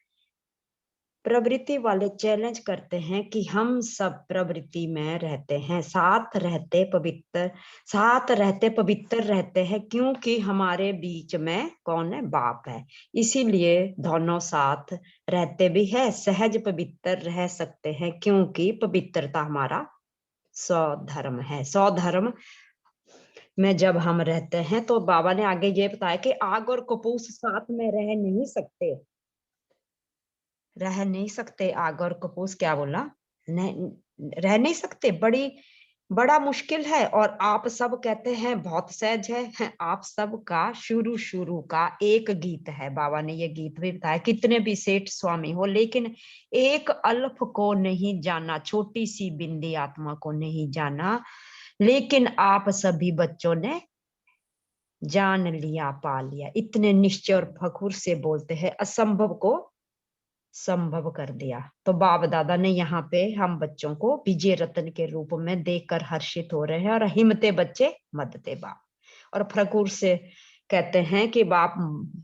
प्रवृत्ति वाले चैलेंज करते हैं कि हम सब प्रवृत्ति में रहते हैं, साथ रहते पवित्र रहते हैं, क्योंकि हमारे बीच में कौन है, बाप है। इसीलिए दोनों साथ रहते भी है, सहज पवित्र रह सकते हैं, क्योंकि पवित्रता हमारा स्वधर्म है। स्वधर्म में जब हम रहते हैं तो बाबा ने आगे ये बताया कि आग और कपूस साथ में रह नहीं सकते। आग और कपूस क्या बोला, रह नहीं सकते, बड़ा मुश्किल है। और आप सब कहते हैं बहुत सहज है। आप सब का शुरू का एक गीत है, बाबा ने ये गीत भी बताया, कितने भी सेठ स्वामी हो लेकिन एक अल्फ को नहीं जाना, छोटी सी बिंदी आत्मा को नहीं जाना, लेकिन आप सभी बच्चों ने जान लिया, पा लिया। इतने निश्चय और फखुर से बोलते हैं, असंभव को संभव कर दिया। तो बाप दादा ने यहाँ पे हम बच्चों को विजय रत्न के रूप में देखकर हर्षित हो रहे हैं। और हिम्मते बच्चे मदते बाप, और फखुर से कहते हैं कि बाप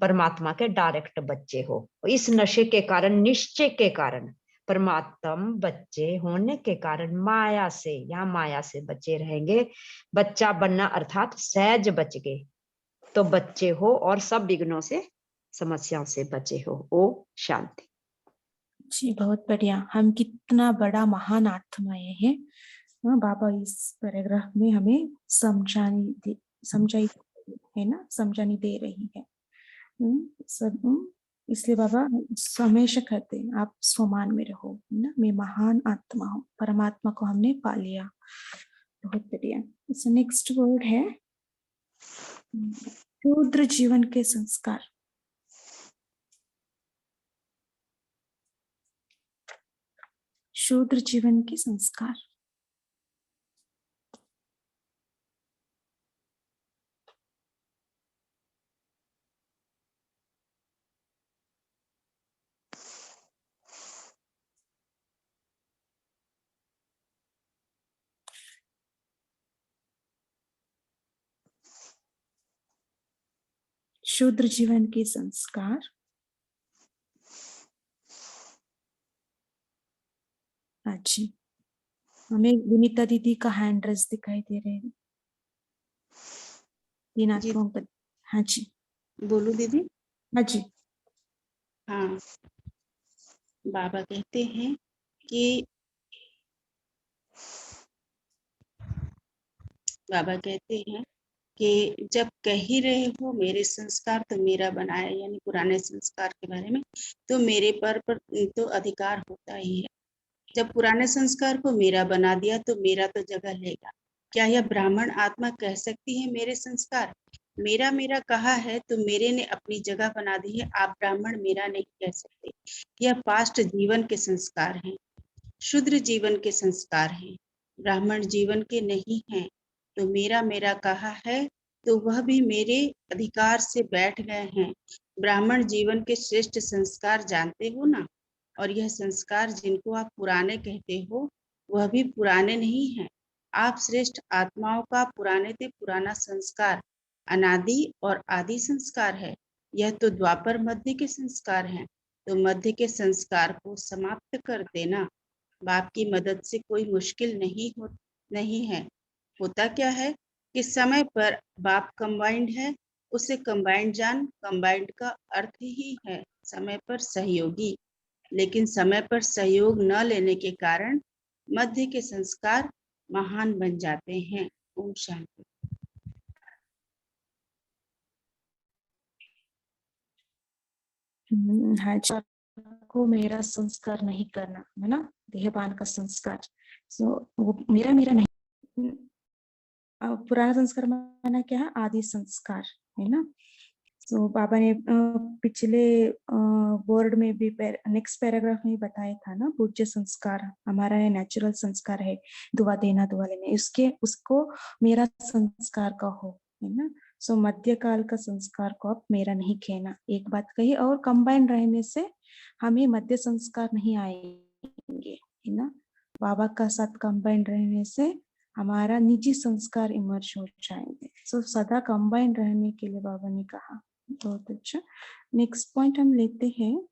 परमात्मा के डायरेक्ट बच्चे हो। इस नशे के कारण, निश्चय के कारण, परमात्मा बच्चे होने के कारण माया से, यहाँ माया से बचे रहेंगे। बच्चा बनना अर्थात सहज बच गए तो बच्चे हो और सब विघ्नों से, समस्याओं से बचे हो। ओ शांति जी, बहुत बढ़िया। हम कितना बड़ा महान आत्माएं हैं। बाबा इस पैराग्राफ में हमें समझाई है ना, समझानी दे रही है। सब इसलिए बाबा हमेशा कहते हैं आप स्वमान में रहो ना, मैं महान आत्मा हूँ, परमात्मा को हमने पा लिया। बहुत बढ़िया। इसका नेक्स्ट वर्ड है शूद्र जीवन के संस्कार। शूद्र जीवन के संस्कार। शूद्र जीवन के संस्कार। अच्छा, हमें विनीता दीदी का हैंड रेस दिखाई दे रहे हैं। तीन आत्माओं पर। हाँ जी, बोलू दीदी। हाँ जी। हाँ, बाबा कहते हैं कि जब कह ही रहे हो मेरे संस्कार तो मेरा बनाया, यानी पुराने संस्कार के बारे में, तो मेरे पर तो अधिकार होता ही है। जब पुराने संस्कार को मेरा बना दिया तो मेरा तो जगह लेगा। क्या यह ब्राह्मण आत्मा कह सकती है मेरे संस्कार मेरा मेरा कहा है तो मेरे ने अपनी जगह बना दी है, आप ब्राह्मण मेरा नहीं कह सकते। यह पास्ट जीवन के संस्कार हैं, शूद्र जीवन के संस्कार हैं, ब्राह्मण जीवन के नहीं हैं। तो मेरा मेरा कहा है तो वह भी मेरे अधिकार से बैठ गए हैं। ब्राह्मण जीवन के श्रेष्ठ संस्कार जानते हो ना, और यह संस्कार जिनको आप पुराने कहते हो वह भी पुराने नहीं हैं। आप श्रेष्ठ आत्माओं का पुराने से पुराना संस्कार अनादि और आदि संस्कार है। यह तो द्वापर मध्य के संस्कार हैं, तो मध्य के संस्कार को समाप्त कर देना। बाप की मदद से कोई मुश्किल नहीं है। होता क्या है कि समय पर बाप कंबाइंड है, उसे कंबाइंड जान। कंबाइंड का अर्थ ही है समय पर सहयोगी, लेकिन समय पर सहयोग न लेने के कारण मध्य के संस्कार महान बन जाते हैं। ओम शांति। हाँ जी, को मेरा संस्कार नहीं करना है ना, देहपान का संस्कार। वो मेरा नहीं, पुराना संस्कार माना क्या है, आदि संस्कार है ना। तो बाबा ने पिछले बोर्ड में भी नेक्स्ट पैराग्राफ में बताया था ना, पूज्य संस्कार हमारा है, नेचुरल संस्कार है दुआ देना दुआ लेना, उसको मेरा संस्कार कहो, है ना। सो मध्यकाल का संस्कार को आप मेरा नहीं कहना, एक बात कही। और कंबाइन रहने से हमें मध्य संस्कार नहीं आएंगे, है ना। बाबा का साथ कंबाइन रहने से हमारा निजी संस्कार इमर्ज हो जाएंगे। सो सदा कंबाइन रहने के लिए बाबा ने कहा। बहुत अच्छा। नेक्स्ट पॉइंट हम लेते हैं,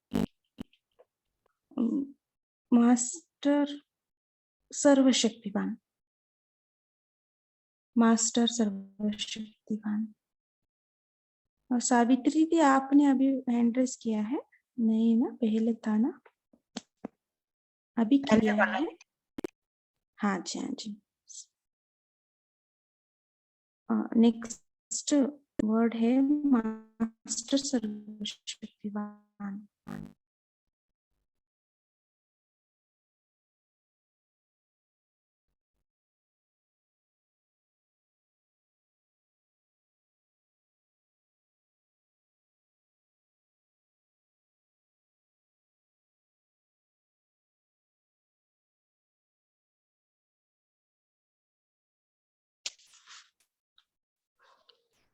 मास्टर सर्वशक्तिवान। मास्टर सर्वशक्तिवान। और सावित्री दी, आपने अभी हैंड रेस किया है? नहीं ना, पहले था ना, अभी किया है? हाँ जी, हाँ जी। नेक्स्ट वर्ड है मास्टर सर्वशक्तिवान।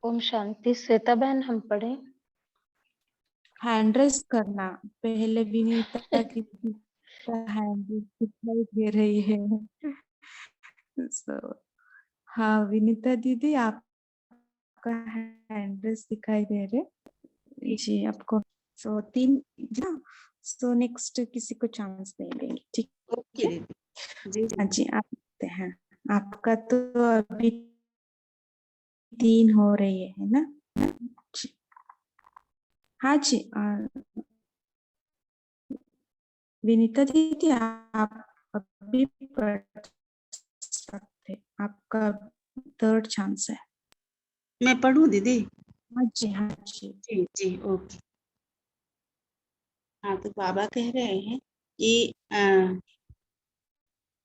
ओम शांति। श्वेता बहन हम पढ़े। हैंड रेस करना पहले, विनीता की हैंड रेस दिखाई दे रही है। So, हाँ विनीता दीदी, आपका हैंड रेस दिखाई दे रहे जी आपको। सो 3 ना, सो नेक्स्ट किसी को चांस दे देंगे, ठीक ओके है। दीदी। जी हाँ जी, आप देखते हैं, आपका तो अभी 3 हो रही है ना जी। हाँ जी, विनीता दीदी आप अभी पढ़ सकते, आपका 3rd चांस है। मैं पढ़ूं दीदी? हाँ जी, हाँ जी। जी जी ओके। हाँ, तो बाबा कह रहे हैं कि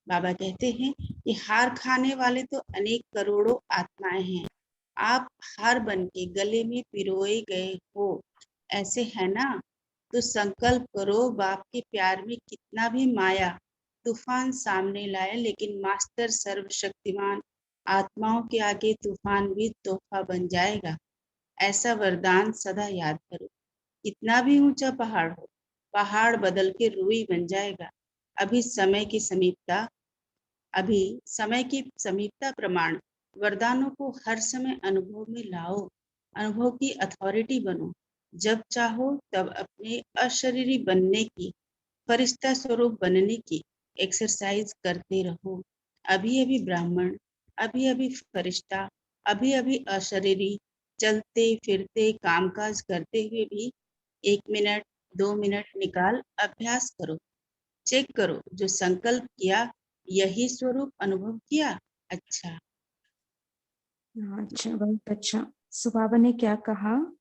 बाबा कहते हैं कि हार खाने वाले तो अनेक करोड़ों आत्माएं हैं, आप हार बन के गले में पिरोए गए हो, ऐसे है ना। तो संकल्प करो, बाप के प्यार में कितना भी माया तूफान सामने लाए, लेकिन मास्टर सर्वशक्तिमान आत्माओं के आगे तूफान भी तोहफा बन जाएगा। ऐसा वरदान सदा याद करो। कितना भी ऊंचा पहाड़ हो, पहाड़ बदल के रूई बन जाएगा। अभी समय की समीपता प्रमाण वरदानों को हर समय अनुभव में लाओ, अनुभव की अथॉरिटी बनो। जब चाहो तब अपने अशरीरी बनने की, फरिश्ता स्वरूप बनने की एक्सरसाइज करते रहो। अभी अभी ब्राह्मण, अभी अभी फरिश्ता, अभी अभी अशरीरी, चलते फिरते कामकाज करते हुए भी 1 मिनट 2 मिनट निकाल अभ्यास करो। चेक करो, जो संकल्प किया यही स्वरूप अनुभव किया। अच्छा अच्छा, बहुत अच्छा। सो बाबा ने क्या कहा,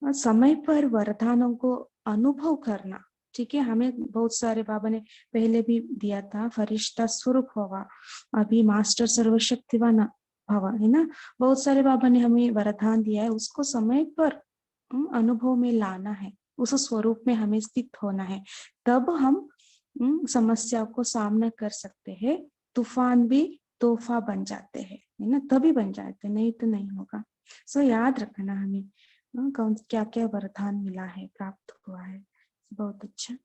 समय पर वरदानों को अनुभव करना, ठीक है। हमें बहुत सारे बाबा ने पहले भी दिया था, फरिश्ता स्वरूप भवा, अभी मास्टर सर्वशक्तिवान भवा, है ना। बहुत सारे बाबा ने हमें वरदान दिया है, उसको समय पर अनुभव में लाना है, उस स्वरूप में हमें स्थित होना है, तब हम समस्या को सामना कर सकते हैं। तूफान भी तोहफा बन जाते हैं, है ना, तभी बन जाते, नहीं तो नहीं होगा। सो याद रखना हमें कौन क्या क्या वरदान मिला है, प्राप्त हुआ है। बहुत अच्छा।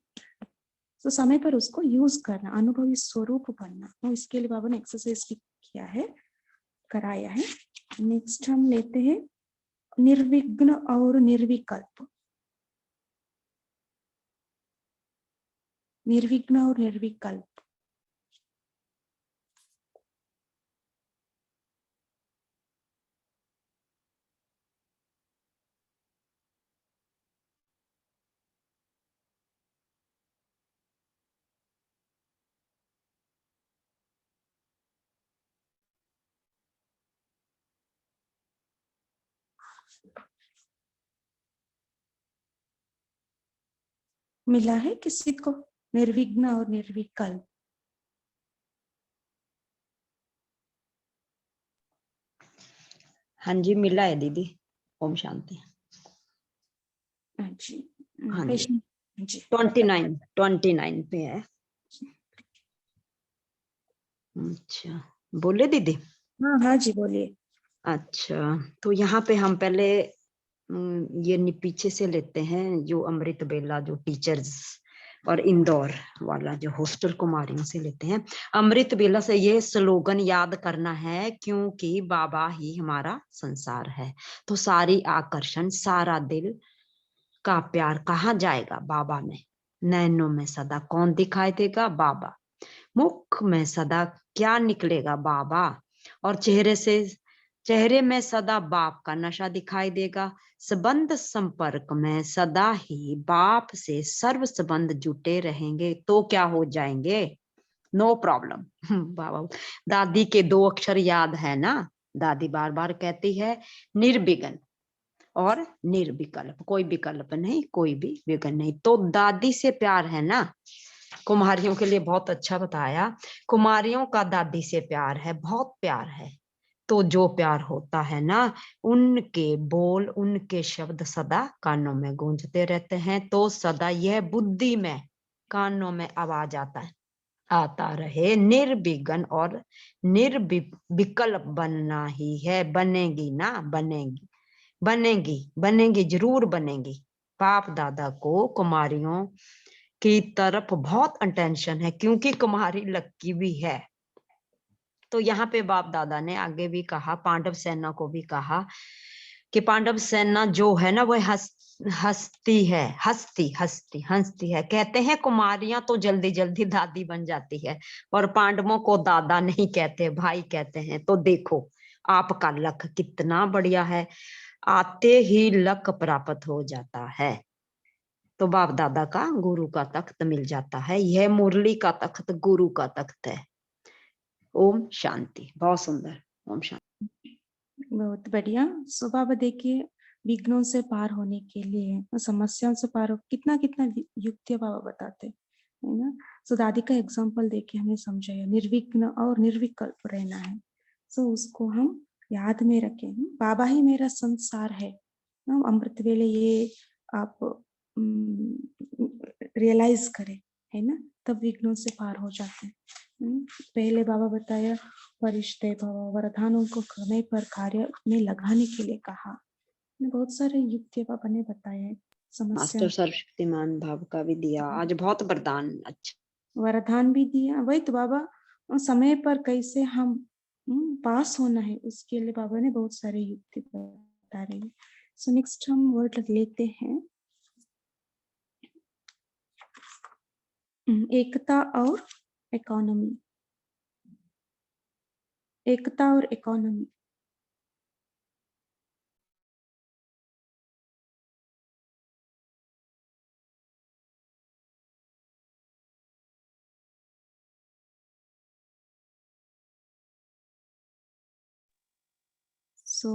तो समय पर उसको यूज करना, अनुभवी स्वरूप बनना, तो इसके लिए बाबा ने एक्सरसाइज किया है, कराया है। नेक्स्ट हम लेते हैं निर्विघ्न और निर्विकल्प। निर्विघ्न और निर्विकल्प। मिला है किसी को निर्विघ्न और निर्विकल्प? हाँ जी मिला है दीदी। ओम शांति। जी हाँ जी, पेश जी 29 पे है। अच्छा, बोले दीदी? हाँ हाँ जी बोलिए। अच्छा, तो यहाँ पे हम पहले ये पीछे से लेते हैं, जो अमृत बेला जो टीचर्स और इंदौर वाला जो हॉस्टल कुमारियों से लेते हैं। अमृत बेला से ये स्लोगन याद करना है, क्योंकि बाबा ही हमारा संसार है। तो सारी आकर्षण, सारा दिल का प्यार कहाँ जाएगा? बाबा में। नैनों में सदा कौन दिखाई देगा? बाबा। मुख में सदा क्या निकलेगा? बाबा। और चेहरे में सदा बाप का नशा दिखाई देगा। संबंध संपर्क में सदा ही बाप से सर्व संबंध जुटे रहेंगे तो क्या हो जाएंगे? No problem. बाबा, दादी के 2 अक्षर याद है ना? दादी बार बार कहती है निर्विघ्न और निर्विकल्प, कोई विकल्प नहीं, कोई भी विघ्न नहीं। तो दादी से प्यार है ना? कुमारियों के लिए बहुत अच्छा बताया। कुमारियों का दादी से प्यार है, बहुत प्यार है। तो जो प्यार होता है ना, उनके बोल, उनके शब्द सदा कानों में गूंजते रहते हैं। तो सदा यह बुद्धि में, कानों में आवाज आता रहे, निर्विघ्न और निर्विकल्प बनना ही है। बनेगी ना? बनेगी, बनेगी, बनेगी, जरूर बनेगी। बाप दादा को कुमारियों की तरफ बहुत अटेंशन है, क्योंकि कुमारी लक्की भी है। तो यहाँ पे बाप दादा ने आगे भी कहा, पांडव सेना को भी कहा कि पांडव सेना जो है ना, वह हंसती है। कहते हैं कुमारियां तो जल्दी जल्दी दादी बन जाती है, और पांडवों को दादा नहीं कहते, भाई कहते हैं। तो देखो आपका लक कितना बढ़िया है, आते ही लक प्राप्त हो जाता है। तो बाप दादा का गुरु का तख्त मिल जाता है। यह मुरली का तख्त गुरु का तख्त है। ओम शांति। बहुत सुंदर। ओम शांति। बहुत बढ़िया। सो बाबा देखिए, विघ्नों से पार होने के लिए, समस्याओं से पार हो, कितना कितना युक्ति बाबा बताते है ना। सो दादी का एग्जांपल देके हमें समझाया निर्विघ्न और निर्विकल्प रहना है। सो उसको हम याद में रखें, बाबा ही मेरा संसार है। अमृत वेले ये आप रियलाइज करें, है ना, तब विघ्नों से पार हो जाते हैं। पहले बाबा बताया परिश्ते भव, वरदानों को समय पर कार्य में लगाने के लिए कहा। बहुत सारे युक्ति बाबा ने बताए। समस्या मास्टर सर्वशक्तिमान भाव का भी दिया आज, बहुत वरदान। अच्छा, वरदान भी दिया। वही तो बाबा, समय पर कैसे हम पास होना है, उसके लिए बाबा ने बहुत सारे युक्ति बता रहे हैं। सो नेक्स्ट हम वर्ड लेते हैं, एकता और इकोनॉमी। एकता और इकोनॉमी। सो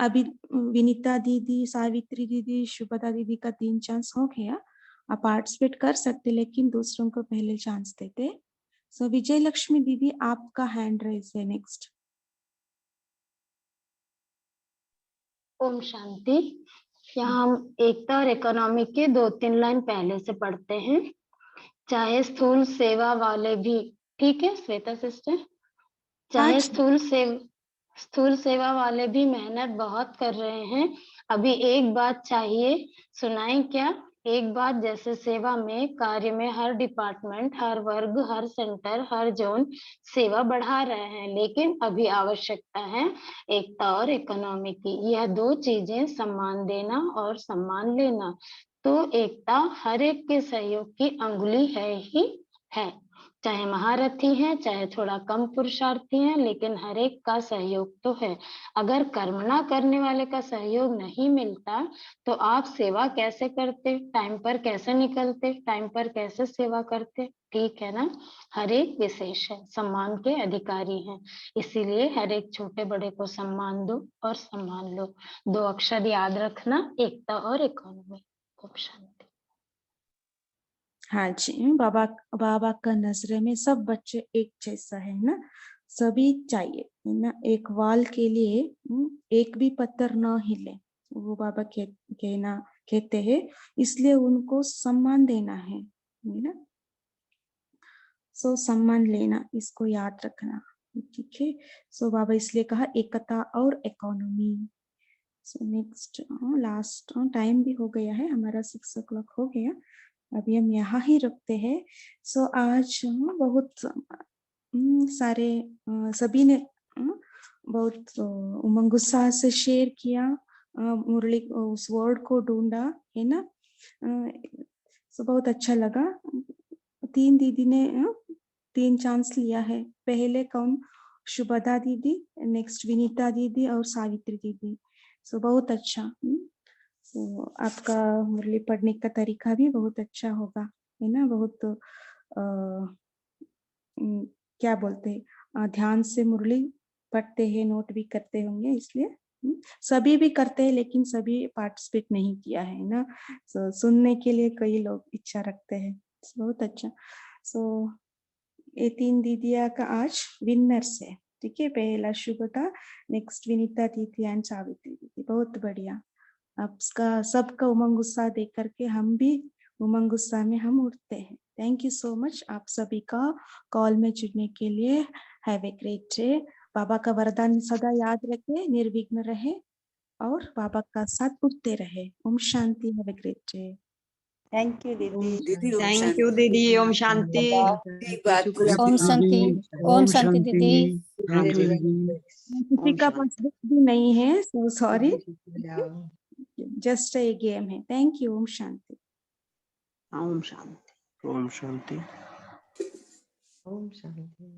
अभी विनीता दीदी, सावित्री दीदी, शुभदा दीदी का 3 चांस हो गया। आप पार्टिसिपेट कर सकते, लेकिन दूसरों को पहले चांस देते। सो विजय लक्ष्मी दीदी, आपका हैंड रेज है नेक्स्ट। ओम शांति। यहाँ हम एकता और इकोनॉमी के 2-3 लाइन पहले से पढ़ते हैं। चाहे स्थूल सेवा वाले भी, ठीक है श्वेता सिस्टर, चाहे स्थूल सेवा वाले भी मेहनत बहुत कर रहे हैं। अभी एक बात चाहिए, सुनाएं क्या? एक बात, जैसे सेवा में, कार्य में हर डिपार्टमेंट, हर वर्ग, हर सेंटर, हर जोन सेवा बढ़ा रहे हैं, लेकिन अभी आवश्यकता है एकता और इकोनॉमी की। यह 2 चीजें, सम्मान देना और सम्मान लेना। तो एकता हर एक के सहयोग की अंगुली है ही है, चाहे महारथी हैं, चाहे थोड़ा कम पुरुषार्थी हैं, लेकिन हर एक का सहयोग तो है। अगर कर्मणा करने वाले का सहयोग नहीं मिलता तो आप सेवा कैसे करते, टाइम पर कैसे निकलते, टाइम पर कैसे सेवा करते? ठीक है ना? हर एक विशेष है, सम्मान के अधिकारी हैं, इसीलिए हर एक छोटे बड़े को सम्मान दो और सम्मान लो। 2 अक्षर याद रखना, एकता और इकोनॉमी। खूब शांति। हाँ जी, बाबा का नजरे में सब बच्चे एक जैसा है ना, सभी चाहिए है ना। एक वाल के लिए एक भी पत्थर न हिले, वो बाबा कहना कहते हैं, इसलिए उनको सम्मान देना है ना। सो सम्मान लेना, इसको याद रखना, ठीक है। सो बाबा इसलिए कहा एकता और economy. So next last time भी हो गया है हमारा, 6 o'clock हो गया, अभी हम यहाँ ही रुकते हैं। सो आज बहुत सारे सभी ने बहुत उमंग उत्साह से शेयर किया, मुरली उस वर्ड को ढूंढा है ना। सो बहुत अच्छा लगा। 3 दीदी ने 3 चांस लिया है। पहले कौन? शुभदा दीदी, नेक्स्ट विनीता दीदी और सावित्री दीदी। सो बहुत अच्छा। सो आपका मुरली पढ़ने का तरीका भी बहुत अच्छा होगा, है ना। बहुत क्या बोलते हैं, ध्यान से मुरली पढ़ते हैं, नोट भी करते होंगे, इसलिए सभी भी करते हैं, लेकिन सभी पार्टिसिपेट नहीं किया है ना। सुनने के लिए कई लोग इच्छा रखते हैं। बहुत अच्छा। सो ये 3 दीदिया का आज विनर्स है, ठीक है। पहला शुभदा, नेक्स्ट विनीता दीदी एंड सावित्री दीदी। बहुत बढ़िया। आपका सबका उमंग उत्साह देख करके हम भी उमंग उत्साह में हम उठते हैं। थैंक यू सो मच आप सभी का कॉल में जुड़ने के लिए। Have a great day. बाबा का वरदान सदा याद रखे, निर्विघ्न रहे और बाबा का साथ उठते रहे। ओम शांति। Have a great day. Thank you दीदी। दीदी ओम थैंक शांति। यू दीदी, ओम शांति। एक बात पूछी ओम थी। शांति। ओम शांति दीदी। थैंक यू दीदी। किसी का पास बुक भी नहीं है, so sorry, just a game है। Thank you. ओम शांति। ओम शांति। ओम शांति। ओम शांति।